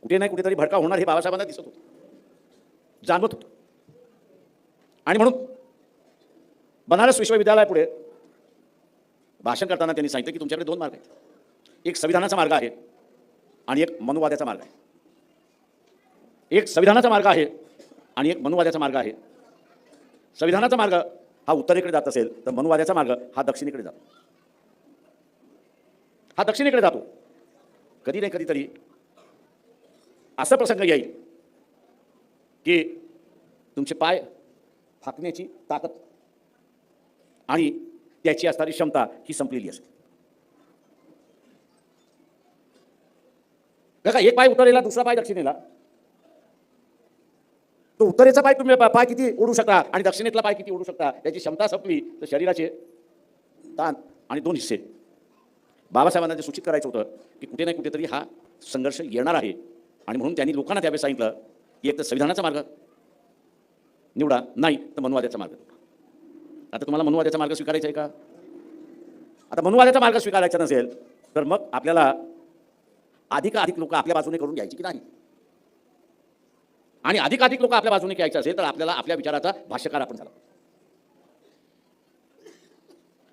कुठे नाही कुठेतरी भडका होणार हे बाबासाहेबांना दिसत होतं, जाणवत होतं. आणि म्हणून बनारस विश्वविद्यालयापुढे भाषण करताना त्यांनी सांगितलं की तुमच्याकडे दोन मार्ग आहेत, एक संविधानाचा मार्ग आहे आणि एक मनुवाद्याचा मार्ग आहे. एक संविधानाचा मार्ग आहे आणि एक मनुवाद्याचा मार्ग आहे. संविधानाचा मार्ग हा उत्तरेकडे जात असेल तर मनुवाद्याचा मार्ग हा दक्षिणेकडे जातो. हा दक्षिणेकडे जातो. कधी नाही कधीतरी असा प्रसंग येईल की तुमचे पाय फाकण्याची ताकद आणि त्याची असणारी क्षमता ही संपलेली असेल. बघा, एक पाय उत्तरेला दुसरा पाय दक्षिणेला. तो उत्तरेचा पाय तुम्ही पाय किती ओढू शकता आणि दक्षिणेतला पाय किती ओढू शकता त्याची क्षमता संपली तर शरीराचे ताण आणि दोन हिस्से. बाबासाहेबांना जे सूचित करायचं होतं की कुठे नाही कुठेतरी हा संघर्ष येणार आहे आणि म्हणून त्यांनी लोकांना त्यावेळेस सांगितलं की एक तर संविधानाचा मार्ग निवडा, नाही तर मनुवाद्याचा मार्ग. आता तुम्हाला मनुवाद्याचा मार्ग स्वीकारायचा आहे का? आता मनुवाद्याचा मार्ग स्वीकारायचा नसेल तर मग आपल्याला अधिकाधिक लोक आपल्या बाजूने करून घ्यायची की नाही, आणि अधिकाधिक लोक आपल्या बाजूने घ्यायचं असेल तर आपल्याला आपल्या विचाराचा भाष्यकार आपण झाला.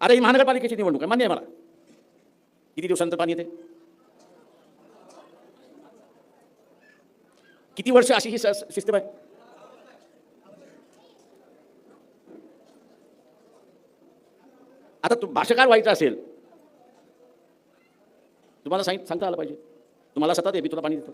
आता ही महानगरपालिकेची निवडणूक आहे, मान्य आहे मला. किती दिवसानंतर पाणी येते? किती वर्ष अशी ही सिस्टम आहे? आता भाष्यकार व्हायचं असेल तुम्हाला सांगता आलं पाहिजे, तुम्हाला सतत आहे, मी तुला पाणी देतो.